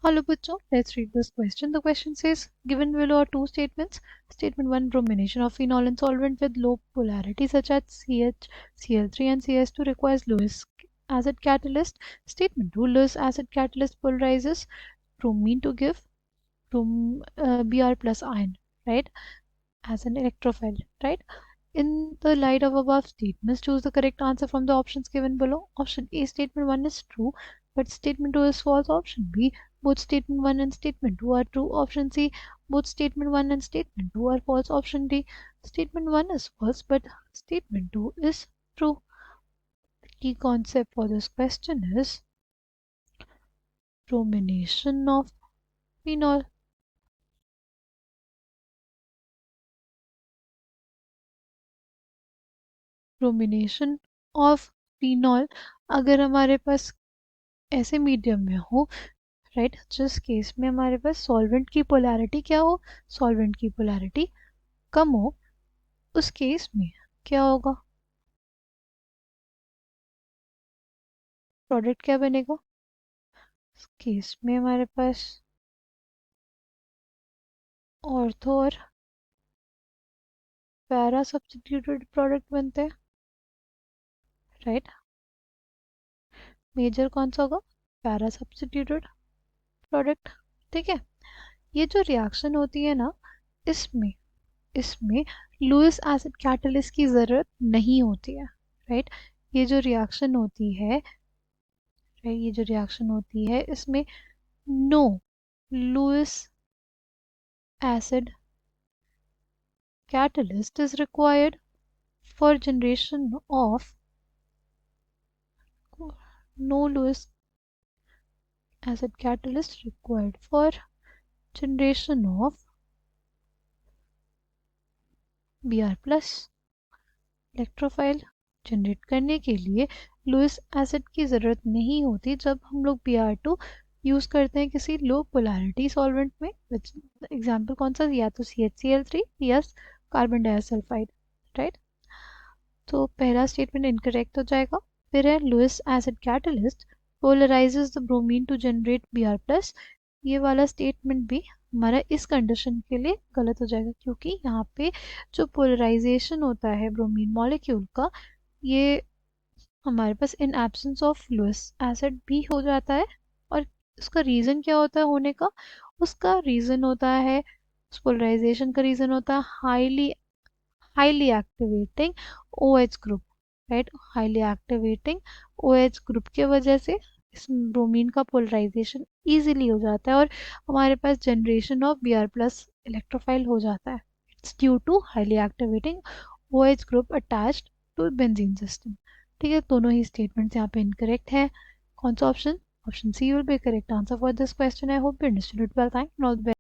Hello bachcho, let's read this question. The question says, given below are two statements. Statement 1, bromination of phenol in solvent with low polarity such as CH, Cl3 and CS2 requires Lewis acid catalyst. Statement 2, Lewis acid catalyst polarizes bromine to give Br plus ion, right, as an electrophile, right? In the light of above statements, choose the correct answer from the options given below. Option A, statement 1 is true, but statement 2 is false. Option B, both statement 1 and statement 2 are true. Option C, both statement 1 and statement 2 are false. Option D, statement 1 is false, but statement 2 is true. The key concept for this question is bromination of phenol. Bromination of phenol अगर हमारे पास ऐसे medium में हो, right, जिस case में हमारे पास solvent की polarity क्या हो, सॉल्वेंट की पोलैरिटी कम हो, उस केस में क्या होगा, प्रोडक्ट क्या बनेगा, इस केस में हमारे पास ऑर्थो और पैरा सब्स्टिट्यूटेड प्रोडक्ट बनते हैं, राइट। मेजर कौन सा होगा, पैरा सब्स्टिट्यूटेड प्रोडक्ट, ठीक है। ये जो रिएक्शन होती है ना, इसमें इसमें लुईस एसिड कैटलिस्ट की ज़रूरत नहीं होती है, राइट। ये जो रिएक्शन होती है, राइट, ये जो रिएक्शन होती है इसमें no Lewis acid catalyst is required for generation of no Lewis acid catalyst required for generation of Br plus electrophile generate करने के लिए लुईस एसिड की ज़रूरत नहीं होती जब हम लोग Br2 यूज़ करते हैं किसी लो पोलैरिटी सॉल्वेंट में। एग्जाम्पल कौन सा, या तो CHCl3 या कार्बन डाइसल्फाइड, राइट। तो पहला स्टेटमेंट इनकरेक्ट हो जाएगा। फिर है Lewis acid catalyst polarizes the bromine to generate Br plus, ये वाला स्टेटमेंट भी हमारा इस कंडीशन के लिए गलत हो जाएगा, क्योंकि यहाँ पे जो पोलराइजेशन होता है ब्रोमीन मॉलिक्यूल का, ये हमारे पास in absence of Lewis acid भी हो जाता है। और उसका रीज़न क्या होता है होने का, उसका रीज़न होता है, उस पोलराइजेशन का रीज़न होता है highly activating OH group, right. Highly activating OH group के वजह से इस ब्रोमीन का पोलराइजेशन इजीली हो जाता है और हमारे पास generation of Br plus electrophile हो जाता है। It's due to highly activating OH group attached to benzene system, ठीक है। दोनों ही स्टेटमेंट्स यहाँ पे इनकरेक्ट है। कौन सा option, option C will be correct answer for this question. I hope you understood it well, thank you, all the best.